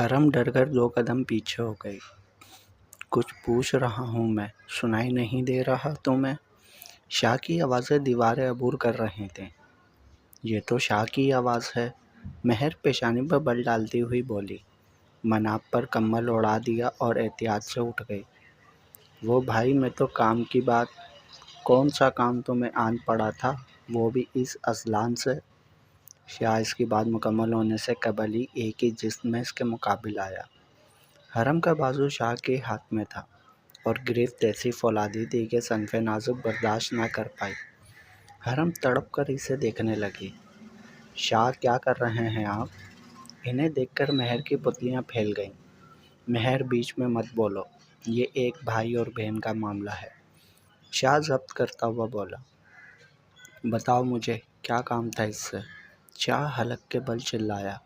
حرم ڈر کر 2 قدم پیچھے ہو گئی۔ کچھ پوچھ رہا ہوں میں، سنائی نہیں دے رہا تمہیں؟ شاہ کی آوازیں دیواریں عبور کر رہے تھے۔ یہ تو شاہ کی آواز ہے، مہر پیشانی پر بل ڈالتی ہوئی بولی۔ مناب پر کمبل اڑا دیا اور احتیاط سے اٹھ گئی۔ وہ بھائی میں تو کام کی بات، کون سا کام تمہیں آن پڑا تھا، وہ بھی اس اذلان سے؟ شاہ اس کی بات مکمل ہونے سے قبل ہی ایک ہی جسم میں اس کے مقابل آیا۔ حرم کا بازو شاہ کے ہاتھ میں تھا اور گرفت ایسی فولادی تھی کہ صنف نازک برداشت نہ کر پائی۔ حرم تڑپ کر اسے دیکھنے لگی۔ شاہ کیا کر رہے ہیں آپ؟ انہیں دیکھ کر مہر کی پتلیاں پھیل گئیں۔ مہر بیچ میں مت بولو، یہ ایک بھائی اور بہن کا معاملہ ہے، شاہ ضبط کرتا ہوا بولا۔ بتاؤ مجھے کیا کام تھا اس سے؟ شاہ حلق کے بل چلایا۔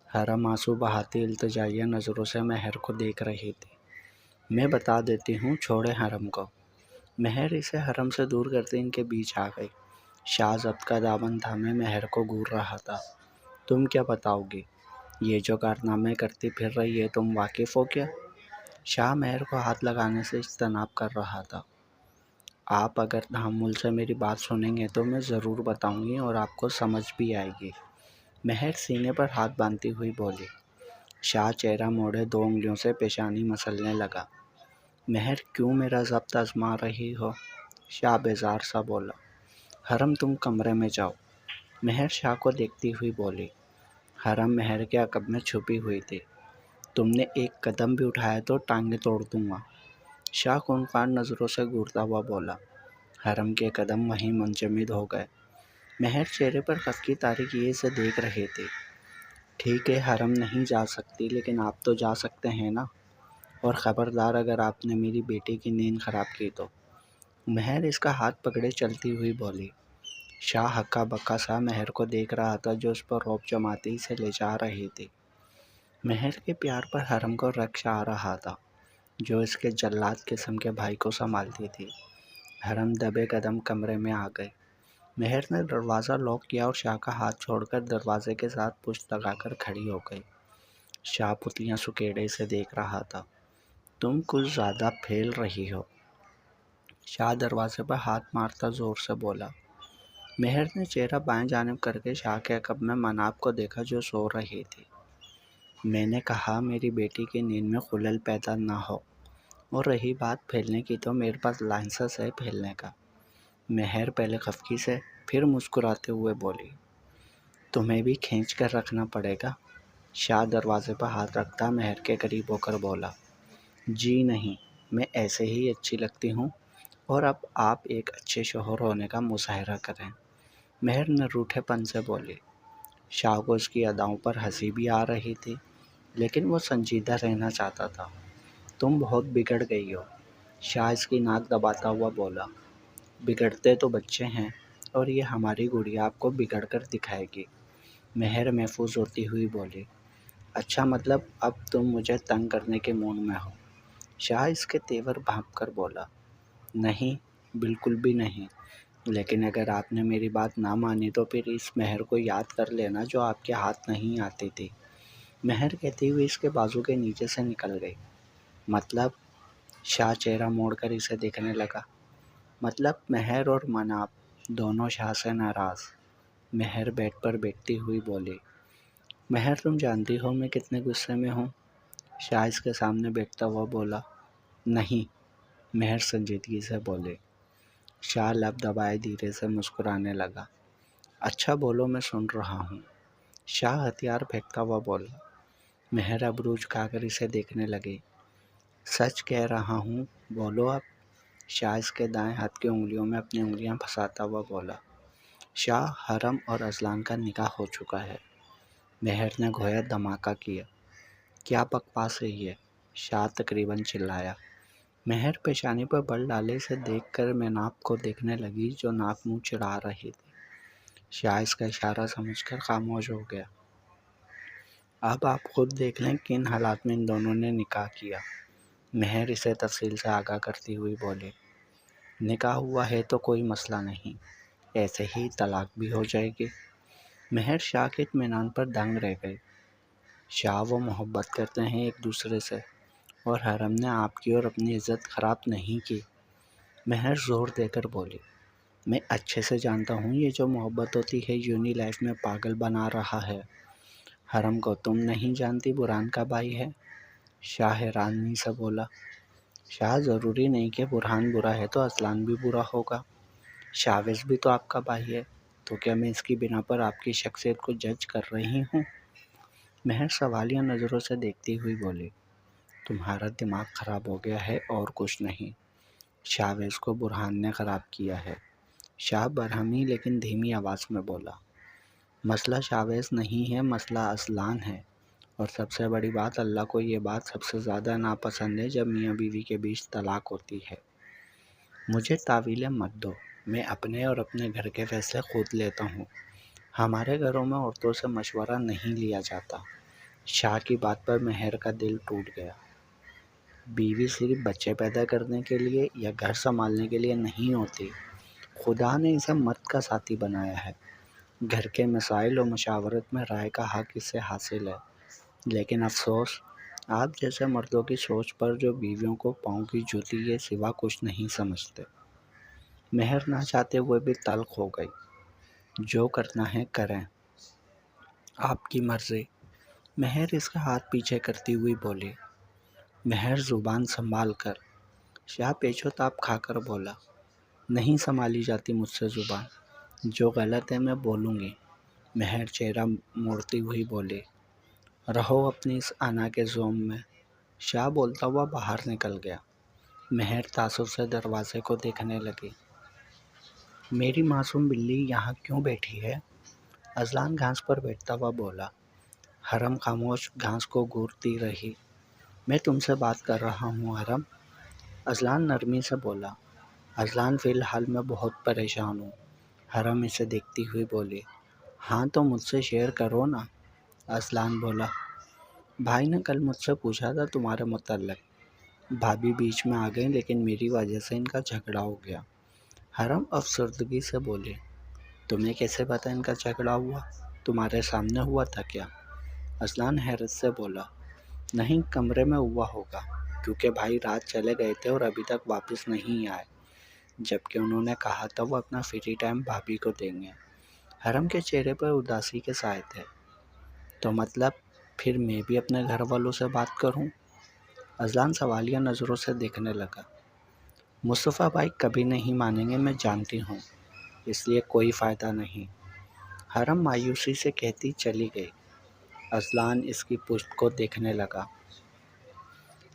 حرم آنسو بہاتی التجائیہ نظروں سے مہر کو دیکھ رہی تھی۔ میں بتا دیتی ہوں، چھوڑے حرم کو۔ مہر اسے حرم سے دور کرتے ان کے بیچ آ گئی۔ شاہ ضبط کا دامن تھامے مہر کو گور رہا تھا۔ تم کیا بتاؤ گی؟ یہ جو کارنامے کرتی پھر رہی ہے، تم واقف ہو کیا؟ شاہ مہر کو ہاتھ لگانے سے اجتناب کر رہا تھا۔ آپ اگر تحمل سے میری بات سنیں گے تو میں ضرور بتاؤں گی اور آپ کو سمجھ بھی آئے گی، مہر سینے پر ہاتھ باندھتی ہوئی بولی۔ شاہ چہرہ موڑے 2 انگلیوں سے پیشانی مسلنے لگا۔ مہر کیوں میرا ضبط آزما رہی ہو؟ شاہ بیزار سا بولا۔ حرم تم کمرے میں جاؤ، مہر شاہ کو دیکھتی ہوئی بولی۔ حرم مہر کے عقب میں چھپی ہوئی تھی۔ تم نے 1 قدم بھی اٹھایا تو ٹانگیں توڑ دوں گا، شاہ خونخوار نظروں سے گھورتا ہوا بولا۔ حرم کے قدم وہیں منجمد ہو گئے۔ مہر چہرے پر خفگی تاریکی سے دیکھ رہی تھی۔ ٹھیک ہے، حرم نہیں جا سکتی، لیکن آپ تو جا سکتے ہیں نا، اور خبردار اگر آپ نے میری بیٹی کی نیند خراب کی تو۔ مہر اس کا ہاتھ پکڑے چلتی ہوئی بولی۔ شاہ ہکا بکا سا مہر کو دیکھ رہا تھا جو اس پر رعب جماتی سے لے جا رہی تھی۔ مہر کے پیار پر حرم کو رکش آ رہا تھا جو اس کے جلاد قسم کے بھائی کو سنبھالتی تھی۔ حرم دبے قدم کمرے میں آ گئی۔ مہر نے دروازہ لاک کیا اور شاہ کا ہاتھ چھوڑ کر دروازے کے ساتھ پشت لگا کر کھڑی ہو گئی۔ شاہ پتلیاں سکیڑے سے دیکھ رہا تھا۔ تم کچھ زیادہ پھیل رہی ہو، شاہ دروازے پر ہاتھ مارتا زور سے بولا۔ مہر نے چہرہ بائیں جانب کر کے شاہ کے عقب میں مناب کو دیکھا جو سو رہی تھی۔ میں نے کہا میری بیٹی کی نیند میں خلل پیدا نہ ہو، اور رہی بات پھیلنے کی تو میرے پاس لائسنس ہے پھیلنے کا۔ مہر پہلے خفگی سے پھر مسکراتے ہوئے بولی۔ تمہیں بھی کھینچ کر رکھنا پڑے گا، شاہ دروازے پر ہاتھ رکھتا مہر کے قریب ہو کر بولا۔ جی نہیں، میں ایسے ہی اچھی لگتی ہوں، اور اب آپ ایک اچھے شوہر ہونے کا مظاہرہ کریں، مہر نے روٹھے پن سے بولی۔ شاہ کو اس کی اداؤں پر ہنسی بھی آ رہی تھی، لیکن وہ سنجیدہ رہنا چاہتا تھا۔ تم بہت بگڑ گئی ہو، شاہ اس کی ناک دباتا ہوا بولا۔ بگڑتے تو بچے ہیں، اور یہ ہماری گڑیا آپ کو بگڑ کر دکھائے گی، مہر محفوظ ہوتی ہوئی بولی۔ اچھا، مطلب اب تم مجھے تنگ کرنے کے موڈ میں ہو، شاہ اس کے تیور بھانپ کر بولا۔ نہیں، بالکل بھی نہیں، لیکن اگر آپ نے میری بات نہ مانی تو پھر اس مہر کو یاد کر لینا جو آپ کے ہاتھ نہیں آتی تھی، مہر کہتی ہوئی اس کے بازو کے نیچے سے نکل گئی۔ مطلب؟ شاہ چہرہ موڑ کر اسے دیکھنے لگا۔ مطلب مہر اور مناب دونوں شاہ سے ناراض، مہر بیڈ پر بیٹھتی ہوئی بولی۔ مہر تم جانتی ہو میں کتنے غصے میں ہوں، شاہ اس کے سامنے بیٹھتا ہوا بولا۔ نہیں، مہر سنجیدگی سے بولے۔ شاہ لب دبائے دھیرے سے مسکرانے لگا۔ اچھا بولو، میں سن رہا ہوں، شاہ ہتھیار پھینکتا ہوا بولا۔ مہر ابرو جھکا کر اسے دیکھنے لگی۔ سچ کہہ رہا ہوں، بولو اب، شاہ اس کے دائیں ہاتھ کی انگلیوں میں اپنی انگلیاں پھنساتا ہوا بولا۔ شاہ، حرم اور اذلان کا نکاح ہو چکا ہے، مہر نے گویا دھماکہ کیا۔ کیا بکواس ہے یہ، شاہ تقریباً چلایا۔ مہر پیشانی پر بل ڈالے اسے دیکھ کر مناب کو دیکھنے لگی جو ناک منہ چڑھا رہی تھی۔ شاہ اس کا اشارہ سمجھ کر خاموش ہو گیا۔ اب آپ خود دیکھ لیں کن حالات میں ان دونوں نے نکاح کیا، مہر اسے تفصیل سے آگاہ کرتی ہوئی بولی۔ نکاح ہوا ہے تو کوئی مسئلہ نہیں، ایسے ہی طلاق بھی ہو جائے گی، مہر شاہ کے اطمینان پر دنگ رہ گئی۔ شاہ وہ محبت کرتے ہیں ایک دوسرے سے، اور حرم نے آپ کی اور اپنی عزت خراب نہیں کی۔ مہر زور دے کر بولی، میں اچھے سے جانتا ہوں یہ جو محبت ہوتی ہے یونی لائف میں پاگل بنا رہا ہے۔ حرم کو تم نہیں جانتی برہان کا بھائی ہے؟ شاہ حیرانی سے بولا، شاہ ضروری نہیں کہ برہان برا ہے تو اصلان بھی برا ہوگا، شاویز بھی تو آپ کا بھائی ہے، تو کیا میں اس کی بنا پر آپ کی شخصیت کو جج کر رہی ہوں؟ مہر سوالیہ نظروں سے دیکھتی ہوئی بولی، تمہارا دماغ خراب ہو گیا ہے اور کچھ نہیں، شاویز کو برہان نے خراب کیا ہے۔ شاہ برہمی لیکن دھیمی آواز میں بولا، مسئلہ شاویز نہیں ہے، مسئلہ اصلان ہے، اور سب سے بڑی بات اللہ کو یہ بات سب سے زیادہ ناپسند ہے جب میاں بیوی کے بیچ طلاق ہوتی ہے۔ مجھے تعویلیں مت دو، میں اپنے اور اپنے گھر کے فیصلے خود لیتا ہوں، ہمارے گھروں میں عورتوں سے مشورہ نہیں لیا جاتا۔ شاہ کی بات پر مہر کا دل ٹوٹ گیا۔ بیوی صرف بچے پیدا کرنے کے لیے یا گھر سنبھالنے کے لیے نہیں ہوتی، خدا نے اسے مرد کا ساتھی بنایا ہے، گھر کے مسائل و مشاورت میں رائے کا حق اس سے حاصل ہے، لیکن افسوس آپ جیسے مردوں کی سوچ پر جو بیویوں کو پاؤں کی جوتی کے سوا کچھ نہیں سمجھتے۔ مہر نہ چاہتے ہوئے بھی تلخ ہو گئی، جو کرنا ہے کریں، آپ کی مرضی۔ مہر اس کا ہاتھ پیچھے کرتی ہوئی بولی۔ مہر زبان سنبھال کر، شاہ پیچھو تاپ کھا کر بولا، نہیں سنبھالی جاتی مجھ سے زبان، جو غلط ہے میں بولوں گی۔ مہر چہرہ موڑتی ہوئی بولی، رہو اپنی اس انا کے زوم میں۔ شاہ بولتا ہوا باہر نکل گیا۔ مہر تعصب سے دروازے کو دیکھنے لگی۔ میری معصوم بلی یہاں کیوں بیٹھی ہے؟ اذلان گھاس پر بیٹھتا ہوا بولا۔ حرم خاموش گھاس کو گھورتی رہی۔ میں تم سے بات کر رہا ہوں حرم، اذلان نرمی سے بولا۔ اذلان فی الحال میں بہت پریشان ہوں۔ حرم اسے دیکھتی ہوئی بولی، ہاں تو مجھ سے شیئر کرو نا۔ اذلان بولا، بھائی نے کل مجھ سے پوچھا تھا تمہارے متعلق، بھابھی بیچ میں آ گئی لیکن میری وجہ سے ان کا جھگڑا ہو گیا۔ حرم افسردگی سے بولے، تمہیں کیسے پتا ان کا جھگڑا ہوا؟ تمہارے سامنے ہوا تھا کیا؟ اذلان حیرت سے بولا، نہیں کمرے میں ہوا ہوگا، کیونکہ بھائی رات چلے گئے تھے اور ابھی تک واپس نہیں آئے، جبکہ انہوں نے کہا تھا وہ اپنا فری ٹائم بھابھی کو دیں گے۔ حرم کے چہرے پر اداسی کے سائے تھے۔ تو مطلب پھر میں بھی اپنے گھر والوں سے بات کروں؟ اذلان سوالیہ نظروں سے دیکھنے لگا۔ مصطفیٰ بھائی کبھی نہیں مانیں گے، میں جانتی ہوں، اس لیے کوئی فائدہ نہیں، حرم مایوسی سے کہتی چلی گئی۔ اذلان اس کی پشت کو دیکھنے لگا۔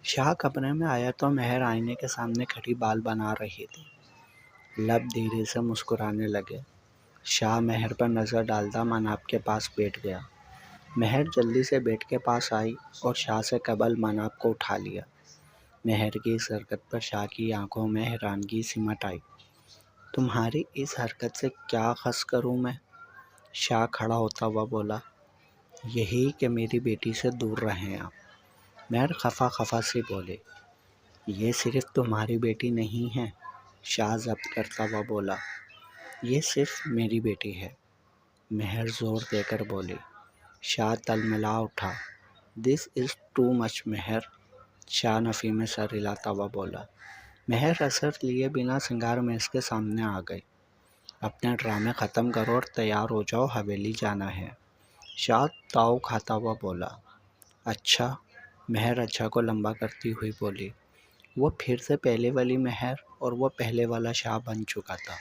شاہ کمرے میں آیا تو مہر آئینے کے سامنے کھڑی بال بنا رہی تھی۔ لب دھیرے سے مسکرانے لگے۔ شاہ مہر پر نظر ڈالتا مناب کے پاس بیٹھ گیا۔ مہر جلدی سے بیٹ کے پاس آئی اور شاہ سے قبل مناب کو اٹھا لیا۔ مہر کی اس حرکت پر شاہ کی آنکھوں میں حیرانگی سمٹ آئی۔ تمہاری اس حرکت سے کیا خس کروں میں؟ شاہ کھڑا ہوتا ہوا بولا، یہی کہ میری بیٹی سے دور رہیں آپ۔ مہر خفا خفا سی بولے، یہ صرف تمہاری بیٹی نہیں ہے، شاہ ضبط کرتا ہوا بولا، یہ صرف میری بیٹی ہے۔ مہر زور دے کر بولی۔ شاہ تلملا اٹھا، دس از ٹو مچ مہر۔ شاہ نفی میں سر ہلاتا ہوا بولا۔ مہر اثر لیے بنا سنگار میز کے سامنے آ گئی۔ اپنے ڈرامے ختم کرو اور تیار ہو جاؤ، حویلی جانا ہے۔ شاہ تاؤ کھاتا ہوا بولا، اچھا۔ مہر اچھا کو لمبا کرتی ہوئی بولی، وہ پھر سے پہلے والی مہر اور وہ پہلے والا شاہ بن چکا تھا،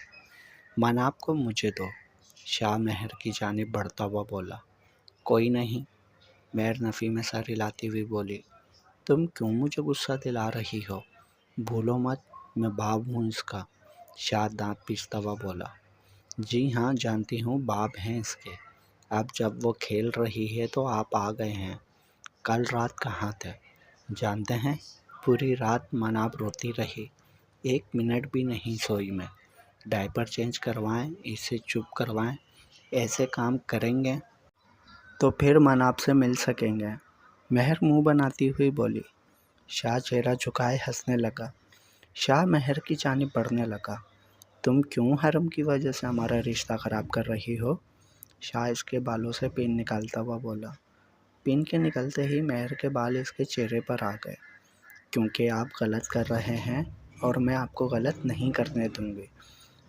مناب کو مجھے دو۔ شاہ مہر کی جانب بڑھتا ہوا بولا، کوئی نہیں۔ مہر نفی میں سر ہلاتی ہوئی بولی، تم کیوں مجھے غصہ دلا رہی ہو؟ بھولو مت میں باپ ہوں اس کا۔ شاہ دانت پیستا ہوا بولا، جی ہاں جانتی ہوں باپ ہیں اس کے، اب جب وہ کھیل رہی ہے تو آپ آ گئے ہیں، کل رات کہاں تھے؟ جانتے ہیں پوری رات مناب روتی رہی، 1 منٹ بھی نہیں سوئی میں، ڈائپر چینج کروائیں، اسے چپ کروائیں، ایسے کام کریں گے تو پھر مناب سے مل سکیں گے۔ مہر منہ بناتی ہوئی بولی۔ شاہ چہرہ جھکائے ہنسنے لگا۔ شاہ مہر کی جانب بڑھنے لگا، تم کیوں حرم کی وجہ سے ہمارا رشتہ خراب کر رہی ہو؟ شاہ اس کے بالوں سے پین نکالتا ہوا بولا، پین کے نکلتے ہی مہر کے بال اس کے چہرے پر آ گئے۔ کیونکہ آپ غلط کر رہے ہیں اور میں آپ کو غلط نہیں کرنے دوں گی،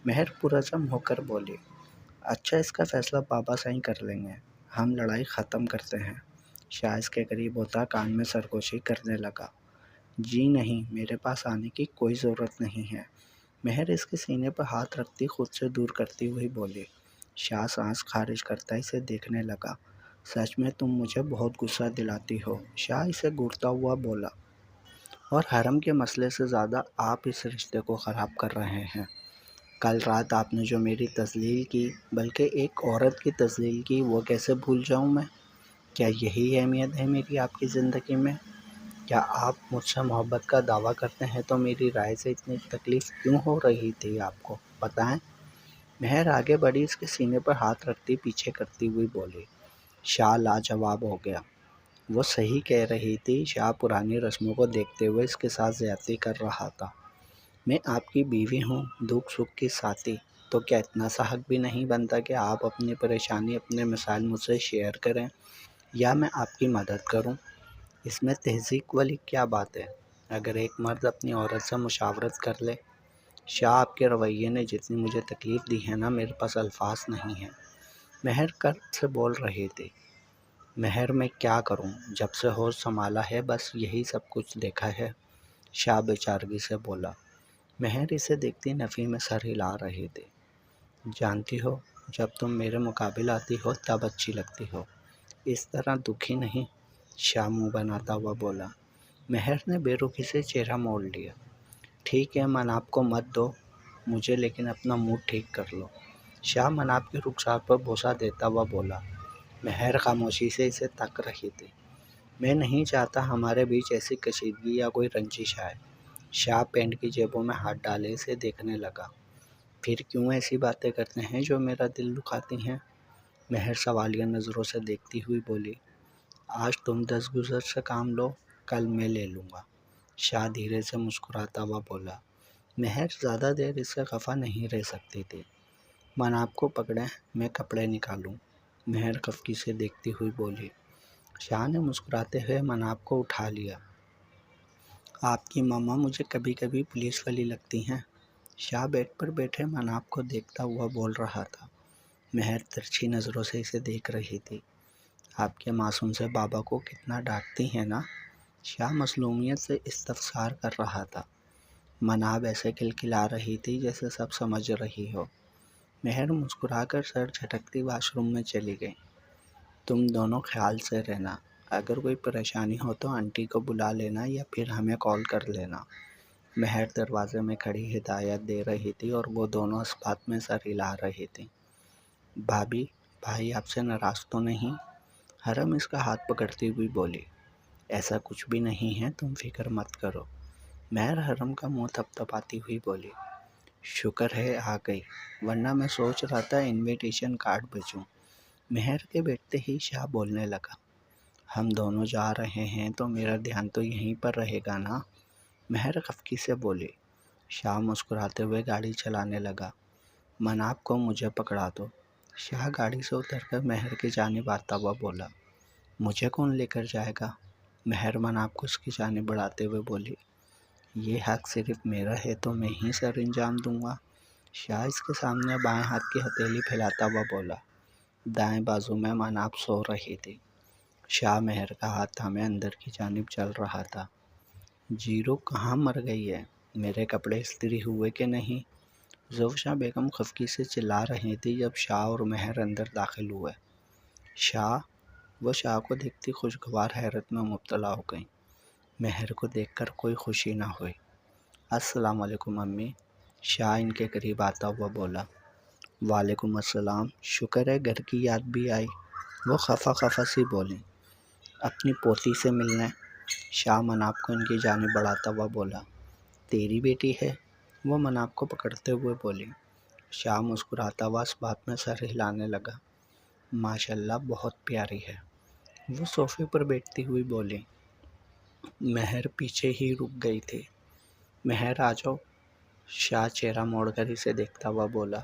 مہر پرعزم ہو کر بولی۔ اچھا، اس کا فیصلہ بابا صحیح کر لیں گے، ہم لڑائی ختم کرتے ہیں۔ شاہ اس کے قریب ہوتا کان میں سرگوشی کرنے لگا۔ جی نہیں، میرے پاس آنے کی کوئی ضرورت نہیں ہے، مہر اس کے سینے پر ہاتھ رکھتی خود سے دور کرتی ہوئی بولی۔ شاہ سانس خارج کرتا اسے دیکھنے لگا۔ سچ میں تم مجھے بہت غصہ دلاتی ہو، شاہ اسے گھورتا ہوا بولا۔ اور حرم کے مسئلے سے زیادہ آپ اس رشتے کو خراب کر رہے ہیں۔ کل رات آپ نے جو میری تذلیل کی، بلکہ ایک عورت کی تذلیل کی، وہ کیسے بھول جاؤں میں؟ کیا یہی اہمیت ہے میری آپ کی زندگی میں؟ کیا آپ مجھ سے محبت کا دعویٰ کرتے ہیں تو میری رائے سے اتنی تکلیف کیوں ہو رہی تھی آپ کو؟ بتائیں۔ مہر آگے بڑھی، اس کے سینے پر ہاتھ رکھتی پیچھے کرتی ہوئی بولی۔ شاہ لاجواب ہو گیا۔ وہ صحیح کہہ رہی تھی، شاہ پرانی رسموں کو دیکھتے ہوئے اس کے ساتھ زیادتی کر رہا تھا۔ میں آپ کی بیوی ہوں، دکھ سکھ کی ساتھی، تو کیا اتنا سا حق بھی نہیں بنتا کہ آپ اپنی پریشانی، اپنے مسائل مجھ سے شیئر کریں یا میں آپ کی مدد کروں؟ اس میں تہذیب والی کیا بات ہے؟ اگر ایک مرد اپنی عورت سے مشاورت کر لے۔ شاہ، آپ کے رویے نے جتنی مجھے تکلیف دی ہے نا، میرے پاس الفاظ نہیں ہیں، مہر کرد سے بول رہی تھی۔ مہر میں کیا کروں، جب سے ہوش سنبھالا ہے بس یہی سب کچھ دیکھا ہے، شاہ بے چارگی سے بولا۔ مہر اسے دیکھتی نفی میں سر ہلا رہی تھی۔ جانتی ہو، جب تم میرے مقابل آتی ہو تب اچھی لگتی ہو، اس طرح دکھی نہیں، شاہ منہ بناتا ہوا بولا۔ مہر نے بے رخی سے چہرہ موڑ لیا۔ ٹھیک ہے، مناب کو مت دو مجھے، لیکن اپنا موڈ ٹھیک کر لو، شاہ مناب کے رخسار پر بوسہ دیتا ہوا بولا۔ مہر خاموشی سے اسے تک رہی تھی۔ میں نہیں چاہتا ہمارے بیچ ایسی کشیدگی یا کوئی رنجش آئے، شاہ پینٹ کی جیبوں میں ہاتھ ڈالے اسے دیکھنے لگا۔ پھر کیوں ایسی باتیں کرتے ہیں جو میرا دل دکھاتی ہیں؟ مہر سوالیہ نظروں سے دیکھتی ہوئی بولی۔ آج تم 10 گزر سے کام لو، کل میں لے لوں گا، شاہ دھیرے سے مسکراتا ہوا بولا۔ مہر زیادہ دیر اس سے خفا نہیں رہ سکتی تھی۔ مناب کو پکڑیں، میں کپڑے نکالوں، مہر خفگی سے دیکھتی ہوئی بولی۔ شاہ نے مسکراتے ہوئے مناب کو اٹھا لیا۔ آپ کی ماما مجھے کبھی کبھی پولیس والی لگتی ہیں، شاہ بیڈ پر بیٹھے مناب کو دیکھتا ہوا بول رہا تھا۔ مہر ترچھی نظروں سے اسے دیکھ رہی تھی۔ آپ کے معصوم سے بابا کو کتنا ڈانٹتی ہیں نا، شاہ مظلومیت سے استفسار کر رہا تھا۔ مناب ایسے کھلکھلا رہی تھی جیسے سب سمجھ رہی ہو۔ مہر مسکرا کر سر جھٹکتی واش روم میں چلی گئی۔ تم دونوں خیال سے رہنا، اگر کوئی پریشانی ہو تو آنٹی کو بلا لینا یا پھر ہمیں کال کر لینا، مہر دروازے میں کھڑی ہدایت دے رہی تھی اور وہ دونوں اس بات میں سر ہلا رہی تھیں۔ بھابھی، بھائی آپ سے ناراض تو نہیں؟ حرم اس کا ہاتھ پکڑتی ہوئی بولی۔ ایسا کچھ بھی نہیں ہے، تم فکر مت کرو، مہر حرم کا منہ تھپتھپاتی ہوئی بولی۔ شکر ہے آ گئی، ورنہ میں سوچ رہا تھا انویٹیشن کارڈ بھیجوں۔ مہر کے بیٹھتے ہی شاہ بولنے لگا۔ ہم دونوں جا رہے ہیں تو میرا دھیان تو یہیں پر رہے گا نا، مہر خفگی سے بولی۔ شاہ مسکراتے ہوئے گاڑی چلانے لگا۔ مناب کو مجھے پکڑا دو، شاہ گاڑی سے اتر کر مہر کی جانب آتا ہوا بولا۔ مجھے کون لے کر جائے گا، مہر مناب کو اس کی جانب بڑھاتے ہوئے بولی۔ یہ حق صرف میرا ہے تو میں ہی سر انجام دوں گا، شاہ اس کے سامنے بائیں ہاتھ کی ہتھیلی پھیلاتا ہوا بولا۔ دائیں بازو میں مناب سو رہی تھی۔ شاہ مہر کا ہاتھ تھامے اندر کی جانب چل رہا تھا۔ جیرو کہاں مر گئی ہے، میرے کپڑے استری ہوئے کہ نہیں، زوشہ بیگم خفگی سے چلا رہی تھی جب شاہ اور مہر اندر داخل ہوئے۔ شاہ، وہ شاہ کو دیکھتی خوشگوار حیرت میں مبتلا ہو گئیں۔ مہر کو دیکھ کر کوئی خوشی نہ ہوئی۔ السلام علیکم امی، شاہ ان کے قریب آتا ہوا بولا۔ وعلیکم السلام، شکر ہے گھر کی یاد بھی آئی، وہ خفا خفا سی بولیں۔ اپنی پوتی سے ملنے، شاہ مناب کو ان کی جانب بڑھاتا ہوا بولا۔ تیری بیٹی ہے، وہ مناب کو پکڑتے ہوئے بولی۔ شاہ مسکراتا ہوا اس بات میں سر ہلانے لگا۔ ماشاءاللہ بہت پیاری ہے، وہ صوفے پر بیٹھتی ہوئی بولی۔ مہر پیچھے ہی رک گئی تھی۔ مہر آ جاؤ، شاہ چہرہ موڑ کر اسے دیکھتا ہوا بولا۔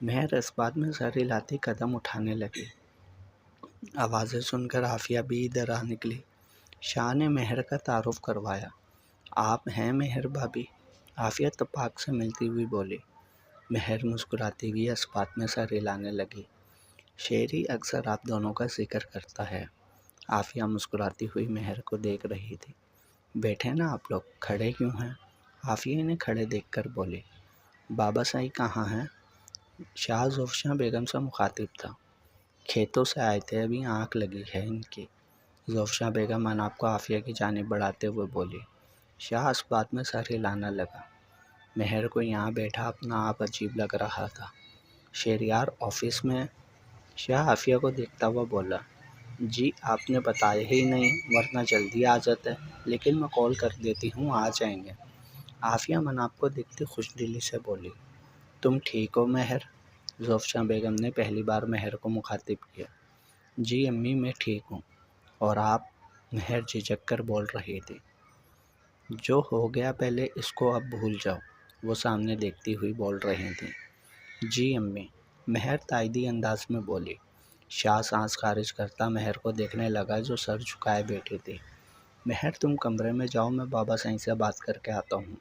مہر اس بات میں سر ہلاتی قدم اٹھانے لگی۔ آوازیں سن کر عافیہ بھی ادھر آ نکلی۔ شاہ نے مہر کا تعارف کروایا۔ آپ ہیں مہر بھابھی؟ عافیہ اتفاق سے ملتی ہوئی بولی۔ مہر مسکراتی ہوئی اس بات میں سر ہلانے لگی۔ شیری اکثر آپ دونوں کا ذکر کرتا ہے۔ عافیہ مسکراتی ہوئی مہر کو دیکھ رہی تھی۔ بیٹھے نا آپ لوگ، کھڑے کیوں ہیں؟ عافیہ نے کھڑے دیکھ کر بولی۔ بابا سائی کہاں ہیں؟ شاہ زوفشاں بیگم سے مخاطب تھا۔ کھیتوں سے آئے تھے، ابھی آنکھ لگی ہے ان کی۔ زوفشاں بیگم اناب کو عافیہ کی جانب بڑھاتے ہوئے بولی۔ شاہ اس بات میں سر ہلانا لگا۔ مہر کو یہاں بیٹھا اپنا آپ عجیب لگ رہا تھا۔ شہریار آفس میں؟ شاہ عافیہ کو دیکھتا ہوا بولا۔ جی آپ نے بتایا ہی نہیں، ورنہ جلدی آ جاتے، لیکن میں کال کر دیتی ہوں، آ جائیں گے۔ عافیہ مناب کو دیکھتی خوش دلی سے بولی۔ تم ٹھیک ہو مہر؟ زوفشاں بیگم نے پہلی بار مہر کو مخاطب کیا۔ جی امی میں ٹھیک ہوں۔ اور آپ؟ مہر جھجک کر بول رہی تھی۔ جو ہو گیا پہلے اس کو اب بھول جاؤ، وہ سامنے دیکھتی ہوئی بول رہی تھی۔ جی امی، مہر تائیدی انداز میں بولی۔ شاہ سانس خارج کرتا مہر کو دیکھنے لگا جو سر جھکائے بیٹھی تھی۔ مہر تم کمرے میں جاؤ، میں بابا سائیں سے بات کر کے آتا ہوں۔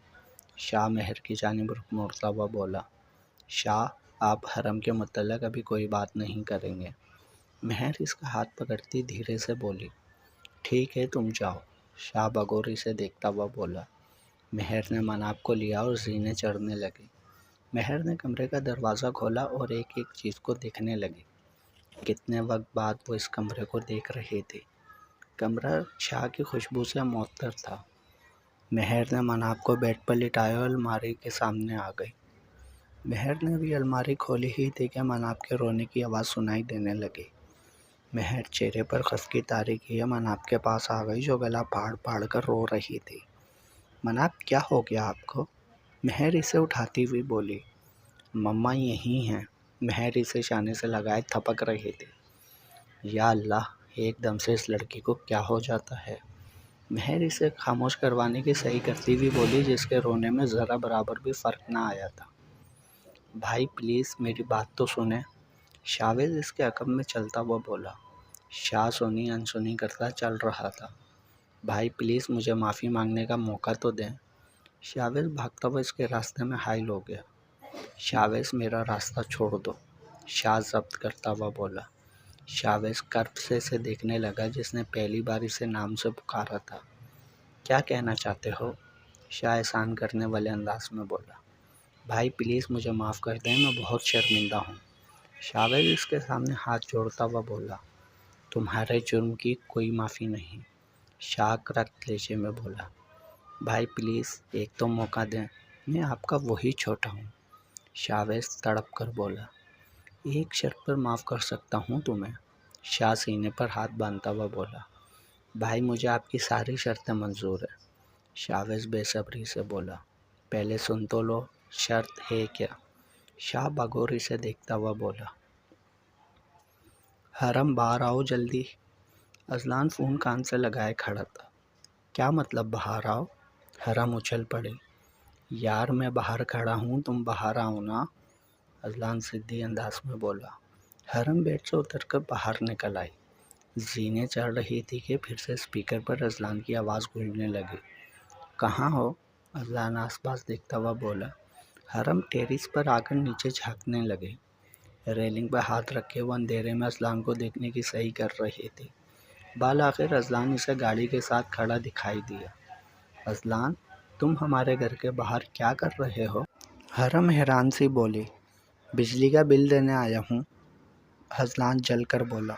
شاہ مہر کی جانب رخ موڑتا ہوا بولا۔ شاہ آپ حرم کے متعلق ابھی کوئی بات نہیں کریں گے۔ مہر اس کا ہاتھ پکڑتی دھیرے سے بولی۔ ٹھیک ہے تم جاؤ۔ شاہ بغوری سے دیکھتا ہوا بولا۔ مہر نے مناب کو لیا اور زینے چڑھنے لگی۔ مہر نے کمرے کا دروازہ کھولا اور ایک ایک چیز کو دیکھنے لگی۔ کتنے وقت بعد وہ اس کمرے کو دیکھ رہی تھی۔ کمرہ شاہ کی خوشبو سے معطر تھا۔ مہر نے مناب کو بیڈ پر لٹایا اور الماری کے سامنے آ گئی۔ مہر نے بھی الماری کھولی ہی تھی کہ مناب کے رونے کی آواز سنائی دینے لگی۔ مہر چہرے پر خفگی طاری کیے مناب کے پاس آ گئی جو گلا پھاڑ پھاڑ کر رو رہی تھی۔ مناب کیا ہو گیا آپ کو؟ مہر اسے اٹھاتی ہوئی بولی۔ مما یہی ہیں۔ مہر اسے شانے سے لگائے تھپک رہی تھی۔ یا اللہ، ایک دم سے اس لڑکی کو کیا ہو جاتا ہے؟ مہر اسے خاموش کروانے کی صحیح کرتی ہوئی بولی جس کے رونے میں ذرا برابر بھی فرق نہ آیا تھا۔ بھائی پلیز میری بات تو سنیں۔ شاویز اس کے عقب میں چلتا ہوا بولا۔ شاہ سنی انسنی کرتا چل رہا تھا۔ بھائی پلیز مجھے معافی مانگنے کا موقع تو دیں۔ شاویز بھاگتا ہوا اس کے راستے میں حائل ہو گیا۔ شاویز میرا راستہ چھوڑ دو، شاہ ضبط کرتا ہوا بولا۔ شاویز کرب سے اسے دیکھنے لگا جس نے پہلی بار اسے نام سے پکارا تھا۔ کیا کہنا چاہتے ہو؟ شاہ احسان کرنے والے انداز میں بولا۔ بھائی پلیز مجھے معاف کر دیں، میں بہت شرمندہ ہوں۔ شاویز اس کے سامنے ہاتھ جوڑتا ہوا بولا۔ تمہارے جرم کی کوئی معافی نہیں، شاہ کرخت لہجے میں بولا۔ بھائی پلیز ایک تو موقع دیں، میں آپ کا وہی چھوٹا ہوں۔ شاویز تڑپ کر بولا۔ ایک شرط پر معاف کر سکتا ہوں تمہیں، شاہ سینے پر ہاتھ باندھتا ہوا بولا۔ بھائی مجھے آپ کی ساری شرطیں منظور ہیں، شاویز بے صبری سے بولا۔ پہلے سن تو لو، شرط ہے کیا؟ شاہ بغوری سے دیکھتا ہوا بولا۔ حرم باہر آؤ جلدی۔ اذلان فون کان سے لگائے کھڑا تھا۔ کیا مطلب باہر آؤ؟ حرم اچھل پڑی۔ یار میں باہر کھڑا ہوں، تم باہر آؤ نا، اذلان ضدی انداز میں بولا۔ حرم بیٹ سے اتر کر باہر نکل آئی۔ زینے چڑھ رہی تھی کہ پھر سے اسپیکر پر اذلان کی آواز گونجنے لگی۔ کہاں ہو؟ اذلان آس پاس دیکھتا ہوا بولا۔ حرم ٹیرس پر آ کر نیچے جھانکنے لگے۔ ریلنگ پہ ہاتھ رکھے وہ اندھیرے میں اذلان کو دیکھنے کی صحیح کر رہی تھی۔ بالآخر اذلان اسے گاڑی کے ساتھ کھڑا دکھائی دیا۔ اذلان، تم ہمارے گھر کے باہر کیا کر رہے ہو؟ حرم حیران سی بولی۔ بجلی کا بل دینے آیا ہوں، اذلان جل کر بولا۔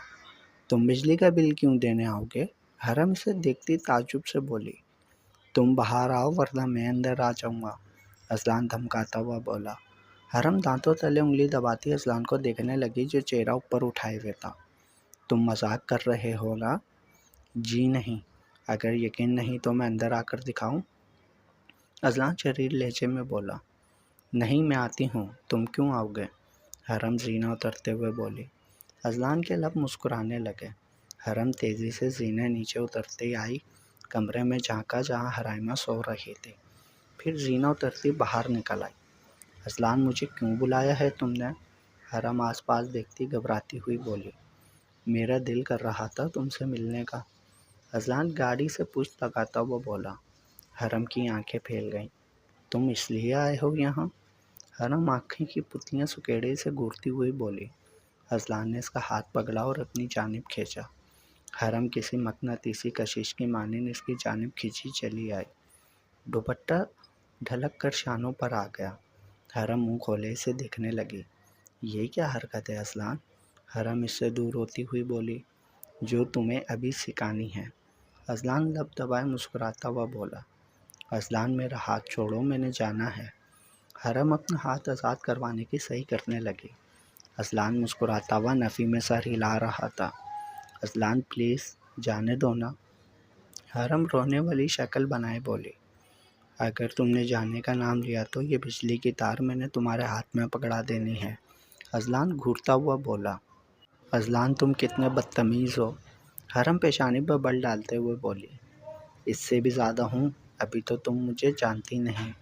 تم بجلی کا بل کیوں دینے آؤ گے؟ حرم اسے دیکھتی تعجب سے بولی۔ تم باہر آؤ ورنہ میں اندر آ جاؤں گا، اذلان دھمکاتا ہوا بولا۔ حرم دانتوں تلے انگلی دباتی اذلان کو دیکھنے لگی جو چہرہ اوپر اٹھائے ہوئے تھا۔ تم مذاق کر رہے ہو نا؟ جی نہیں، اگر یقین نہیں تو میں اندر آ کر دکھاؤں، اذلان شریر لہجے میں بولا۔ نہیں میں آتی ہوں، تم کیوں آؤ گے؟ حرم زینہ اترتے ہوئے بولی۔ اذلان کے لب مسکرانے لگے۔ حرم تیزی سے زینہ نیچے اترتی آئی، کمرے میں جھانکا جہاں حرائمہ سو رہی تھی، پھر زینہ اترتی باہر نکل آئی۔ اذلان مجھے کیوں بلایا ہے تم نے؟ حرم آس پاس دیکھتی گھبراتی ہوئی بولی۔ میرا دل کر رہا تھا تم سے ملنے کا۔ اذلان گاڑی سے پشت لگاتا ہوا بولا۔ حرم کی آنکھیں پھیل گئیں۔ تم اس لیے آئے ہو یہاں؟ حرم آنکھیں کی پتلیاں سکیڑے سے گھورتی ہوئی بولی۔ اذلان نے اس کا ہاتھ پکڑا اور اپنی جانب کھینچا۔ حرم کسی مقناطیسی کشش کی مانند اس کی جانب کھینچی چلی آئی۔ دوپٹہ ڈھلک کر شانوں پر آ گیا۔ حرم منہ کھولے اسے دیکھنے لگی۔ یہ کیا حرکت ہے اذلان؟ حرم اس سے دور ہوتی ہوئی بولی۔ جو تمہیں ابھی سکھانی ہے۔ اذلان لب دبائے مسکراتا ہوا بولا۔ اذلان میرا ہاتھ چھوڑو، میں نے جانا ہے۔ حرم اپنا ہاتھ آزاد کروانے کی صحیح کرنے لگی۔ اذلان مسکراتا ہوا نفی میں سر ہلا رہا تھا۔ اذلان پلیز جانے دو نا۔ حرم رونے والی شکل بنائے بولی۔ اگر تم نے جانے کا نام لیا تو یہ بجلی کی تار میں نے تمہارے ہاتھ میں پکڑا دینی ہے۔ اذلان گھورتا ہوا بولا۔ اذلان تم کتنے بدتمیز ہو۔ حرم پیشانی پر بل ڈالتے ہوئے بولی۔ اس سے بھی زیادہ ہوں، ابھی تو تم مجھے جانتی نہیں۔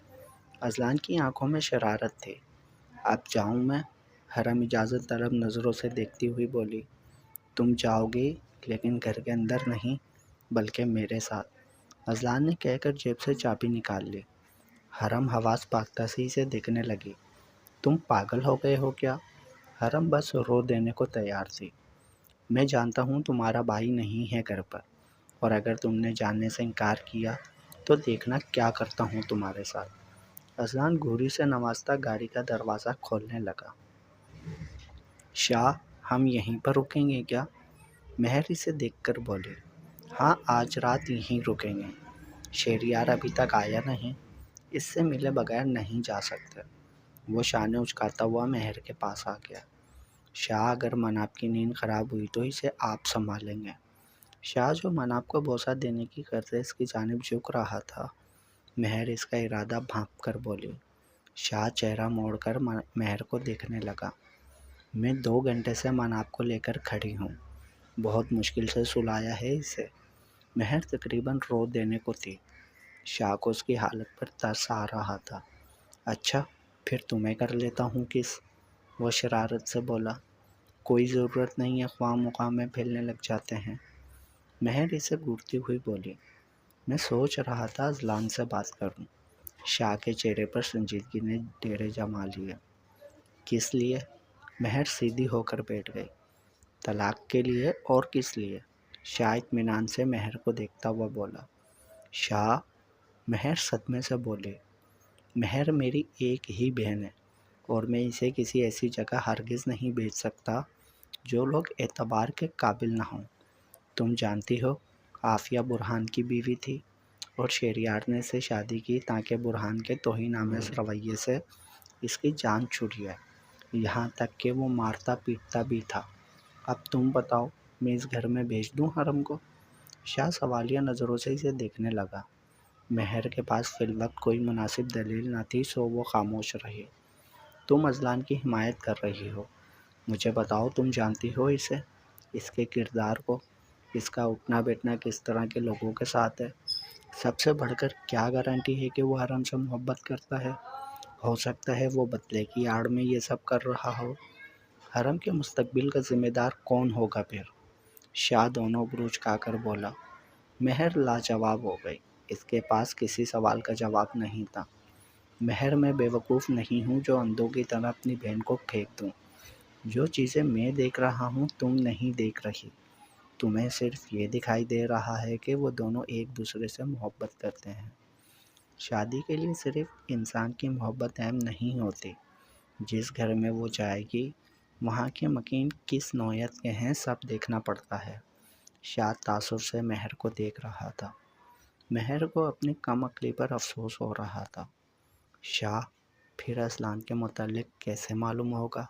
اذلان کی آنکھوں میں شرارت تھی۔ اب جاؤں میں؟ حرم اجازت طلب نظروں سے دیکھتی ہوئی بولی۔ تم جاؤ گی لیکن گھر کے اندر نہیں بلکہ میرے ساتھ۔ اذلان نے کہہ کر جیب سے چابی نکال لی۔ حرم حواس باختہ سے اسے دیکھنے لگی۔ تم پاگل ہو گئے ہو کیا؟ حرم بس رو دینے کو تیار تھی۔ میں جانتا ہوں تمہارا بھائی نہیں ہے گھر پر، اور اگر تم نے جاننے سے انکار کیا تو دیکھنا کیا کرتا ہوں تمہارے ساتھ۔ اذلان گھوری سے نوازتا گاڑی کا دروازہ کھولنے لگا۔ شاہ ہم یہیں پر رکیں گے کیا؟ مہر اسے دیکھ کر بولی۔ ہاں آج رات یہیں رکیں گے۔ شہریار ابھی تک آیا نہیں، اس سے ملے بغیر نہیں جا سکتے۔ وہ شانے اچکاتا ہوا مہر کے پاس آ گیا۔ شاہ اگر مناب کی نیند خراب ہوئی تو اسے آپ سنبھالیں گے۔ شاہ جو مناب کو بوسہ دینے کی غرض اس کی جانب جھک رہا تھا، مہر اس کا ارادہ بھانپ کر بولی۔ شاہ چہرہ موڑ کر مہر کو دیکھنے لگا۔ میں 2 گھنٹے سے مناب کو لے کر کھڑی ہوں، بہت مشکل سے سلایا ہے اسے۔ مہر تقریباً رو دینے کو تھی۔ شاہ کو اس کی حالت پر ترس آ رہا تھا۔ اچھا پھر تمہیں کر لیتا ہوں کس، وہ شرارت سے بولا۔ کوئی ضرورت نہیں ہے، خواہ مخواہ میں پھیلنے لگ جاتے ہیں۔ مہر اسے گھورتی ہوئی بولی۔ میں سوچ رہا تھا اذلان سے بات کروں۔ شاہ کے چہرے پر سنجیدگی نے ڈیرے جما لیے۔ کس لیے؟ مہر سیدھی ہو کر بیٹھ گئی۔ طلاق کے لیے اور کس لیے؟ شاہ اطمینان سے مہر کو دیکھتا ہوا بولا۔ شاہ، مہر صدمے سے بولی۔ مہر میری ایک ہی بہن ہے اور میں اسے کسی ایسی جگہ ہرگز نہیں بھیج سکتا جو لوگ اعتبار کے قابل نہ ہوں۔ تم جانتی ہو عافیہ برہان کی بیوی تھی اور شہریار نے اسے شادی کی تاکہ برہان کے توہین آمیز رویے سے اس کی جان چھوٹ جائے، یہاں تک کہ وہ مارتا پیٹتا بھی تھا۔ اب تم بتاؤ میں اس گھر میں بھیج دوں حرم کو؟ شاہ سوالیہ نظروں سے اسے دیکھنے لگا۔ مہر کے پاس فی الوقت کوئی مناسب دلیل نہ تھی سو وہ خاموش رہی۔ تم اذلان کی حمایت کر رہی ہو، مجھے بتاؤ تم جانتی ہو اسے، اس کے کردار کو، اس کا اٹھنا بیٹھنا کس طرح کے لوگوں کے ساتھ ہے؟ سب سے بڑھ کر کیا گارنٹی ہے کہ وہ حرم سے محبت کرتا ہے؟ ہو سکتا ہے وہ بدلے کی آڑ میں یہ سب کر رہا ہو۔ حرم کے مستقبل کا ذمہ دار کون ہوگا پھر؟ شاہ دونوں بروج جھکا کر بولا۔ مہر لاجواب ہو گئی۔ اس کے پاس کسی سوال کا جواب نہیں تھا۔ مہر میں بیوقوف نہیں ہوں جو اندھوں کی طرح اپنی بہن کو پھینک دوں۔ جو چیزیں میں دیکھ رہا ہوں تم نہیں دیکھ رہی۔ تمہیں صرف یہ دکھائی دے رہا ہے کہ وہ دونوں ایک دوسرے سے محبت کرتے ہیں۔ شادی کے لیے صرف انسان کی محبت اہم نہیں ہوتی، جس گھر میں وہ جائے گی وہاں کے مکین کس نوعیت کے ہیں سب دیکھنا پڑتا ہے۔ شاہ تاثر سے مہر کو دیکھ رہا تھا۔ مہر کو اپنی کم عقلی پر افسوس ہو رہا تھا۔ شاہ پھر اذلان کے متعلق کیسے معلوم ہوگا؟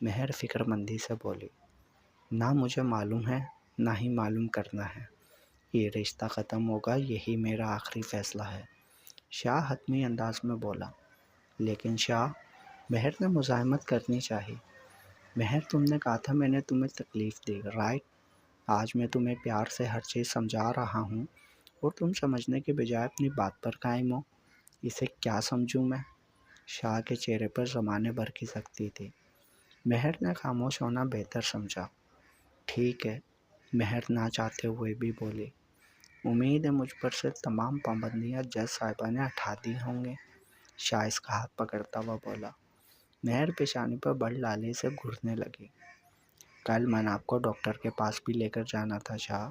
مہر فکر مندی سے بولی۔ نہ مجھے معلوم ہے نہ ہی معلوم کرنا ہے۔ یہ رشتہ ختم ہوگا، یہی میرا آخری فیصلہ ہے۔ شاہ حتمی انداز میں بولا۔ لیکن شاہ، مہر نے مزاحمت کرنی چاہی۔ مہر تم نے کہا تھا میں نے تمہیں تکلیف دی، رائٹ؟ آج میں تمہیں پیار سے ہر چیز سمجھا رہا ہوں اور تم سمجھنے کے بجائے اپنی بات پر قائم ہو۔ اسے کیا سمجھوں میں؟ شاہ کے چہرے پر زمانے بھر کی سختی تھی۔ مہر نے خاموش ہونا بہتر سمجھا۔ ٹھیک ہے، مہر نہ چاہتے ہوئے بھی بولی۔ امید ہے مجھ پر سے تمام پابندیاں جج صاحبہ نے ہٹا دی ہوں گے، شاہ اس کا ہاتھ پکڑتا ہوا بولا۔ مہر پیشانی پر بڑ لالی سے گھرنے لگی۔ کل میں نے آپ کو ڈاکٹر کے پاس بھی لے کر جانا تھا شاہ،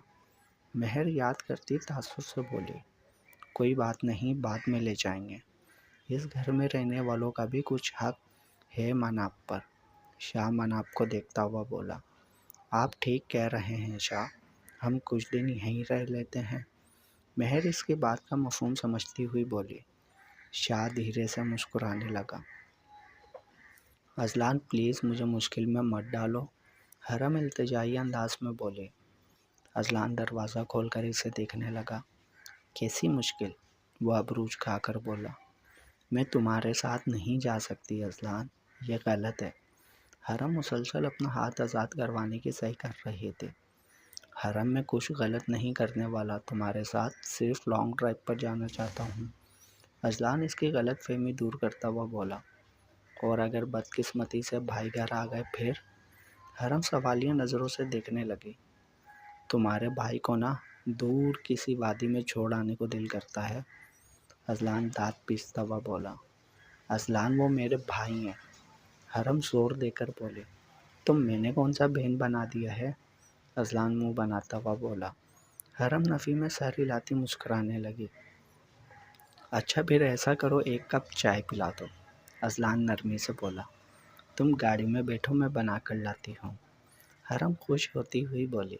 مہر یاد کرتی تاثر سے بولی۔ کوئی بات نہیں، بعد میں لے جائیں گے، اس گھر میں رہنے والوں کا بھی کچھ حق ہے مناب پر، شاہ مناب کو دیکھتا ہوا بولا۔ آپ ٹھیک کہہ رہے ہیں شاہ، ہم کچھ دن یہیں رہ لیتے ہیں، مہر اس کی بات کا مفہوم سمجھتی ہوئی بولی۔ شاہ دھیرے سے مسکرانے لگا۔ اذلان پلیز مجھے مشکل میں مت ڈالو، حرم التجائی انداز میں بولے۔ اذلان دروازہ کھول کر اسے دیکھنے لگا۔ کیسی مشکل؟ وہ ابرو جھکا کر بولا۔ میں تمہارے ساتھ نہیں جا سکتی اذلان، یہ غلط ہے۔ حرم مسلسل اپنا ہاتھ آزاد کروانے کی صحیح کر رہے تھے۔ حرم میں کچھ غلط نہیں کرنے والا، تمہارے ساتھ صرف لانگ ڈرائیو پر جانا چاہتا ہوں، اذلان اس کی غلط فہمی دور کرتا ہوا بولا۔ اور اگر بدقسمتی سے بھائی گھر آ گئے پھر؟ حرم سوالیہ نظروں سے دیکھنے لگی۔ تمہارے بھائی کو نا دور کسی وادی میں چھوڑ آنے کو دل کرتا ہے، اذلان دانت پیستا ہوا بولا۔ اذلان وہ میرے بھائی ہیں، حرم زور دے کر بولے۔ تو میں نے کون سا بہن بنا دیا ہے؟ اذلان منہ بناتا ہوا بولا۔ حرم نفی میں سر ہلاتی مسکرانے لگی۔ اچھا پھر ایسا کرو، ایک کپ چائے پلا دو، اذلان نرمی سے بولا۔ تم گاڑی میں بیٹھو، میں بنا کر لاتی ہوں، حرم خوش ہوتی ہوئی بولی۔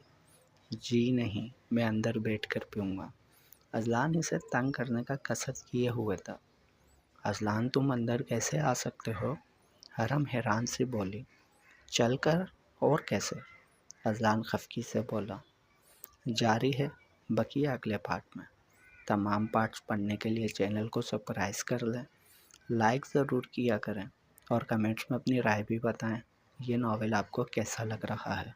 جی نہیں، میں اندر بیٹھ کر پیوں گا، اذلان اسے تنگ کرنے کا قصد کیے ہوئے تھا۔ اذلان تم اندر کیسے آ سکتے ہو؟ حرم حیران سے بولی۔ چل کر، اور کیسے؟ اذلان خفگی سے بولا۔ جاری ہے، بقیہ اگلے پارٹ میں۔ تمام پارٹس پڑھنے کے لیے چینل کو سبسکرائب کر لیں، لائک ضرور کیا کریں اور کمنٹس میں اپنی رائے بھی بتائیں، یہ ناول آپ کو کیسا لگ رہا ہے۔